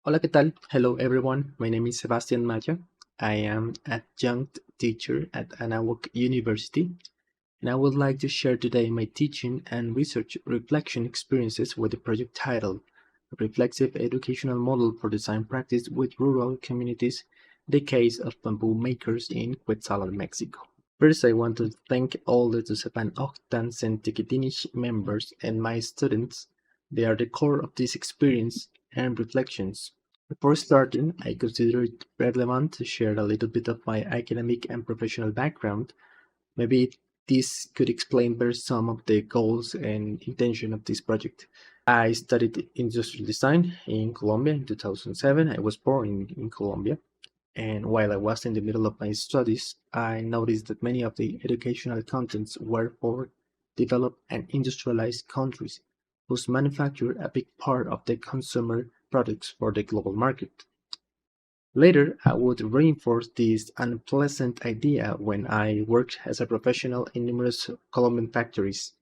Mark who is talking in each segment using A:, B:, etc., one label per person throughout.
A: Hola, ¿qué tal? Hello, everyone. My name is Sebastian Maya. I am adjunct teacher at Anáhuac University, and I would like to share today my teaching and research reflection experiences with the project titled Reflexive Educational Model for Design Practice with Rural Communities, the case of bamboo makers in Cuetzalan, Mexico. First, I want to thank all the Tosepan Octans and Tequitinish members and my students. They are the core of this experience and reflections. Before starting, I consider it relevant to share a little bit of my academic and professional background. Maybe this could explain better some of the goals and intention of this project. I studied industrial design in Colombia in 2007. I was born in Colombia. And while I was in the middle of my studies, I noticed that many of the educational contents were for developed and industrialized countries, whose manufacture a big part of the consumer products for the global market. Later, I would reinforce this unpleasant idea when I worked as a professional in numerous Colombian factories.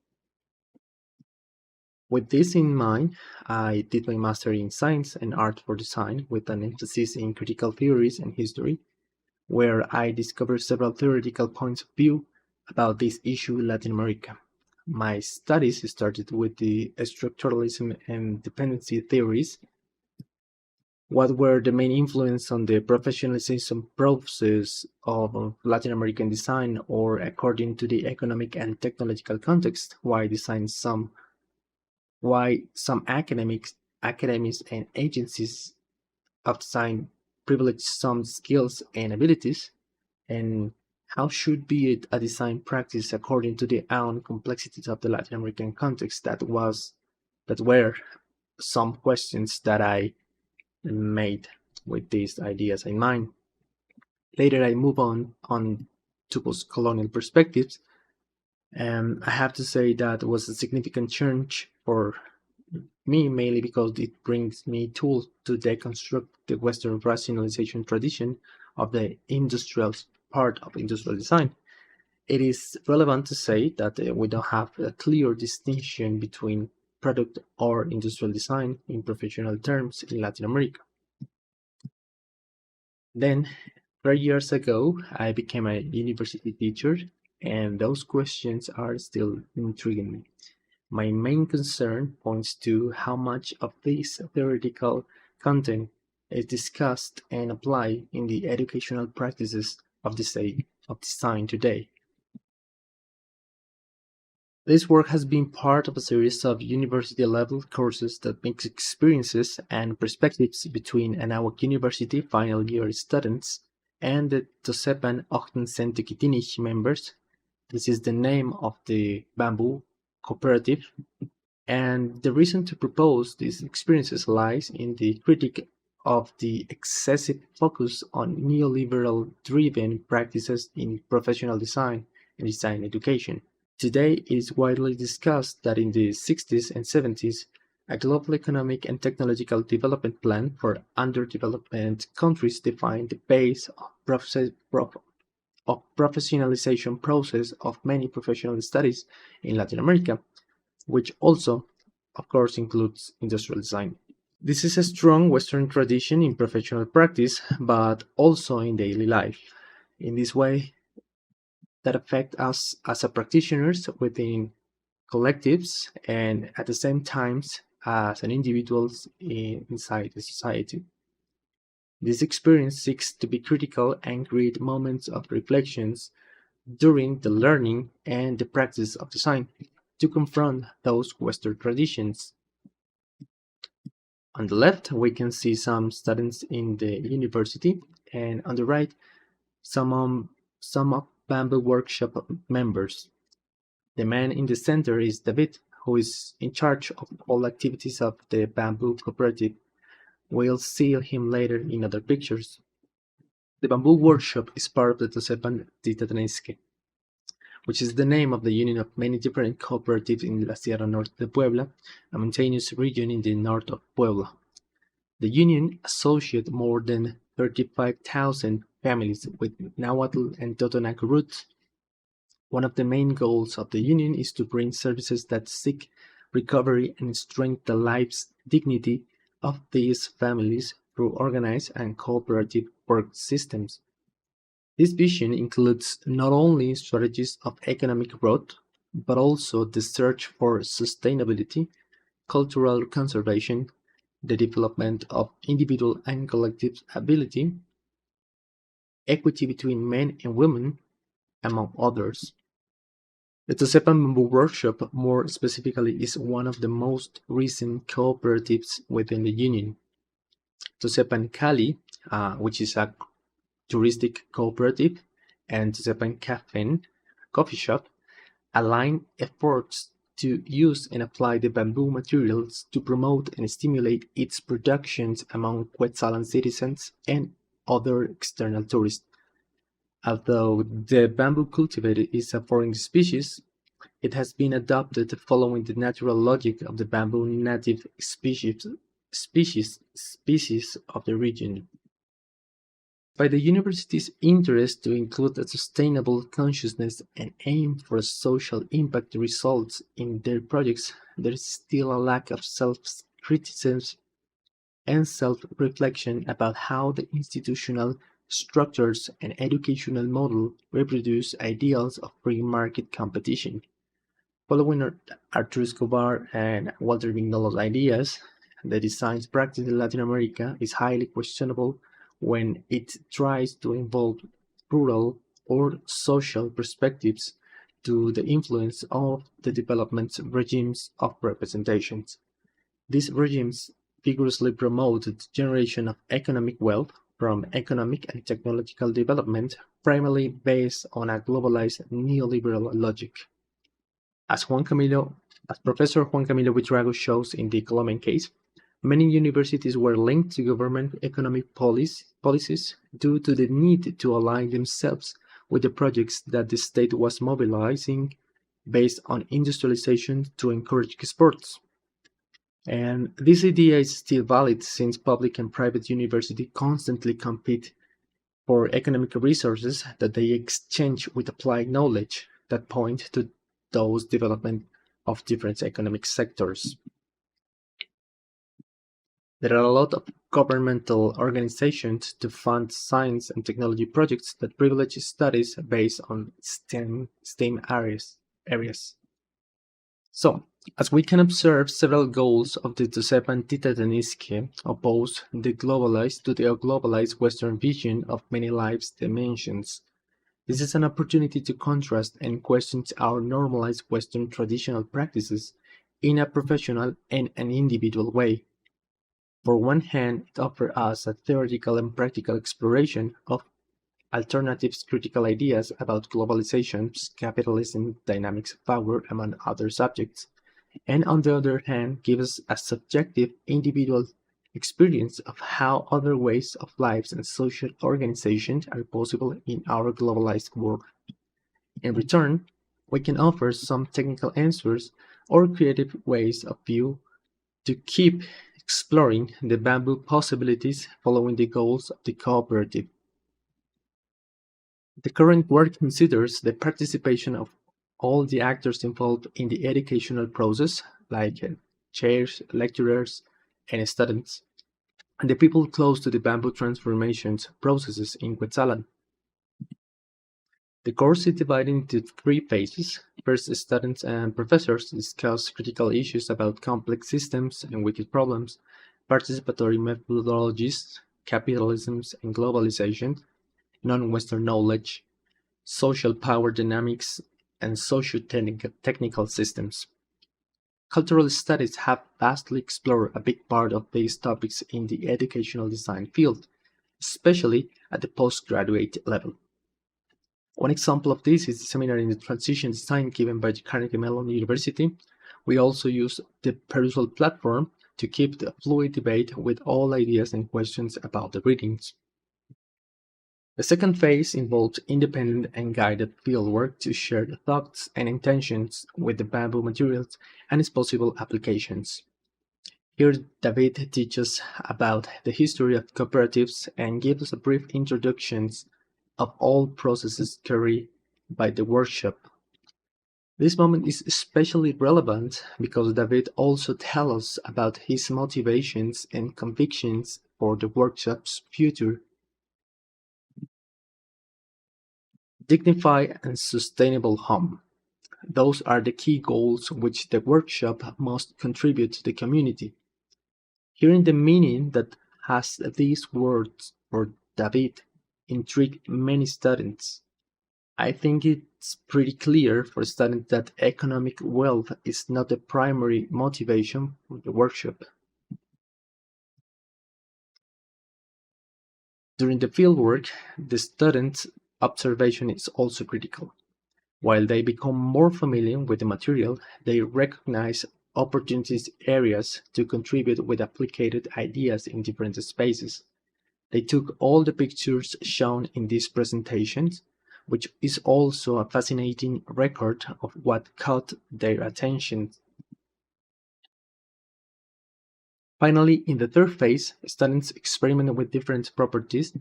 A: With this in mind, I did my master in science and art for design with an emphasis in critical theories and history, where I discovered several theoretical points of view about this issue in Latin America. My studies started with the structuralism and dependency theories. What were the main influence on the professionalization process of Latin American design, or according to the economic and technological context, why some academics and agencies of design privilege some skills and abilities, and how should be it a design practice according to the own complexities of the Latin American context. That were some questions that I made with these ideas in mind. Later I move on to post-colonial perspectives, and I have to say that was a significant change for me, mainly because it brings me tools to deconstruct the Western rationalization tradition of the industrial part of industrial design. It is relevant to say that we don't have a clear distinction between product or industrial design in professional terms in Latin America. Then, 3 years ago, I became a university teacher, and those questions are still intriguing me. My main concern points to how much of this theoretical content is discussed and applied in the educational practices of design today. This work has been part of a series of university-level courses that mix experiences and perspectives between Anáhuac University final year students and the Tosepan Octantsentequitinish members. This is the name of the Bamboo Cooperative, and the reason to propose these experiences lies in the critique of the excessive focus on neoliberal-driven practices in professional design and design education. Today, it is widely discussed that in the 60s and 70s, a global economic and technological development plan for underdeveloped countries defined the base of professionalization process of many professional studies in Latin America, which also, of course, includes industrial design. This is a strong Western tradition in professional practice, but also in daily life. In this way, that affect us as a practitioners within collectives and at the same times as an individuals inside the society. This experience seeks to be critical and create moments of reflections during the learning and the practice of design to confront those Western traditions. On the left, we can see some students in the university, and on the right, some of Bamboo Workshop members. The man in the center is David, who is in charge of all activities of the Bamboo Cooperative. We'll see him later in other pictures. The Bamboo Workshop is part of the Tosepan dita, which is the name of the union of many different cooperatives in La Sierra Norte de Puebla, a mountainous region in the north of Puebla. The union associates more than 35,000 families with Nahuatl and Totonac roots. One of the main goals of the union is to bring services that seek recovery and strengthen the life's dignity of these families through organized and cooperative work systems. This vision includes not only strategies of economic growth, but also the search for sustainability, cultural conservation, the development of individual and collective ability, equity between men and women, among others. The Tosepan Bamboo Workshop, more specifically, is one of the most recent cooperatives within the Union. Tosepan Cali, which is a touristic cooperative, and Tosepan Cafe coffee shop, align efforts to use and apply the bamboo materials to promote and stimulate its productions among Cuetzalan citizens and other external tourists. Although the bamboo cultivated is a foreign species, it has been adopted following the natural logic of the bamboo native species of the region. By the university's interest to include a sustainable consciousness and aim for social impact results in their projects, there is still a lack of self-criticism and self-reflection about how the institutional structures and educational model reproduce ideals of free market competition. Following Arturo Escobar and Walter Vignolo's ideas, the design's practice in Latin America is highly questionable when it tries to involve rural or social perspectives to the influence of the development regimes of representations. These regimes vigorously promote the generation of economic wealth from economic and technological development, primarily based on a globalized neoliberal logic. As Professor Juan Camilo Buitrago shows in the Colombian case, many universities were linked to government economic policies due to the need to align themselves with the projects that the state was mobilizing based on industrialization to encourage exports. And this idea is still valid since public and private universities constantly compete for economic resources that they exchange with applied knowledge that point to those development of different economic sectors. There are a lot of governmental organizations to fund science and technology projects that privilege studies based on STEM areas. So, as we can observe, several goals of the Tosepan dita deniski oppose the globalized to the globalized Western vision of many lives dimensions. This is an opportunity to contrast and question our normalized Western traditional practices in a professional and an individual way. For one hand, it offers us a theoretical and practical exploration of alternatives critical ideas about globalization, capitalism, dynamics of power, among other subjects, and on the other hand, gives us a subjective individual experience of how other ways of lives and social organizations are possible in our globalized world. In return, we can offer some technical answers or creative ways of view to keep exploring the bamboo possibilities following the goals of the cooperative. The current work considers the participation of all the actors involved in the educational process, like chairs, lecturers, and students, and the people close to the bamboo transformations processes in Cuetzalan. The course is divided into three phases. First, students and professors discuss critical issues about complex systems and wicked problems, participatory methodologies, capitalism and globalization, non-Western knowledge, social power dynamics, and socio-technical systems. Cultural studies have vastly explored a big part of these topics in the educational design field, especially at the postgraduate level. One example of this is the seminar in the transition design given by the Carnegie Mellon University. We also use the Perusal platform to keep the fluid debate with all ideas and questions about the readings. The second phase involves independent and guided fieldwork to share the thoughts and intentions with the bamboo materials and its possible applications. Here, David teaches about the history of cooperatives and gives us a brief introduction of all processes carried by the workshop. This moment is especially relevant because David also tells us about his motivations and convictions for the workshop's future. Dignified and sustainable home. Those are the key goals which the workshop must contribute to the community. Hearing the meaning that has these words for David intrigued many students. I think it's pretty clear for students that economic wealth is not the primary motivation for the workshop. During the fieldwork, the students' observation is also critical. While they become more familiar with the material, they recognize opportunities areas to contribute with applied ideas in different spaces. They took all the pictures shown in these presentations, which is also a fascinating record of what caught their attention. Finally, in the third phase, students experiment with different properties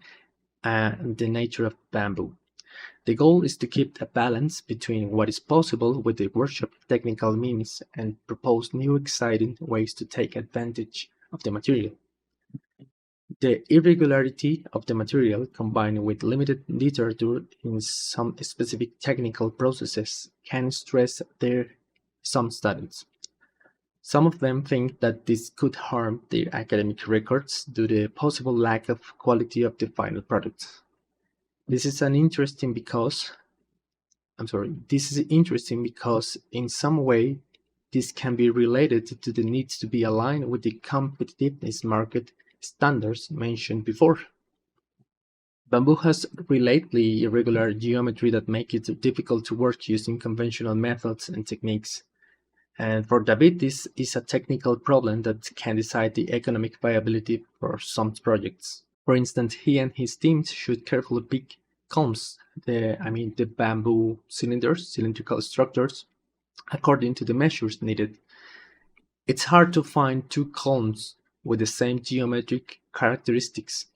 A: and the nature of bamboo. The goal is to keep a balance between what is possible with the workshop technical means and propose new exciting ways to take advantage of the material. The irregularity of the material combined with limited literature in some specific technical processes can stress some students. Some of them think that this could harm their academic records due to the possible lack of quality of the final product. This is an interesting because this is interesting because in some way this can be related to the need to be aligned with the competitiveness market standards mentioned before. Bamboo has relatively irregular geometry that make it difficult to work using conventional methods and techniques. And for David, this is a technical problem that can decide the economic viability for some projects. For instance, he and his team should carefully pick columns, the bamboo cylindrical structures, according to the measures needed. It's hard to find two columns with the same geometric characteristics,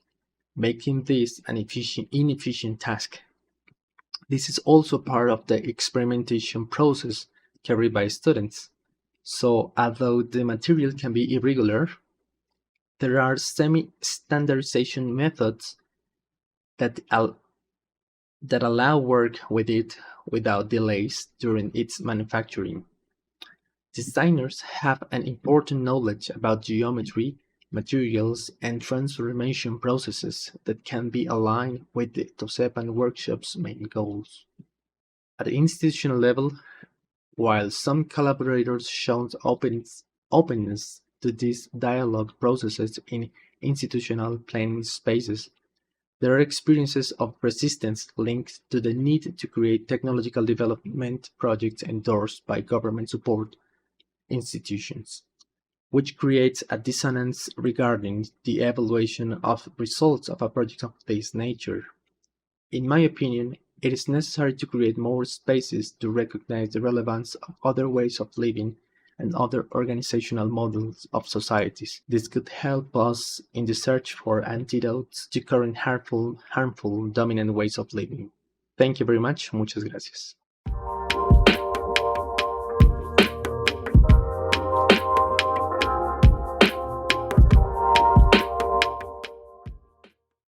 A: making this an inefficient task. This is also part of the experimentation process carried by students. So, although the material can be irregular, there are semi-standardization methods that allow work with it without delays during its manufacturing. Designers have an important knowledge about geometry, materials, and transformation processes that can be aligned with the Tosepan workshop's main goals. At the institutional level, while some collaborators showed openness to these dialogue processes in institutional planning spaces, there are experiences of resistance linked to the need to create technological development projects endorsed by government support institutions, which creates a dissonance regarding the evaluation of results of a project of this nature. In my opinion, it is necessary to create more spaces to recognize the relevance of other ways of living and other organizational models of societies. This could help us in the search for antidotes to current harmful dominant ways of living. Thank you very much. Muchas gracias.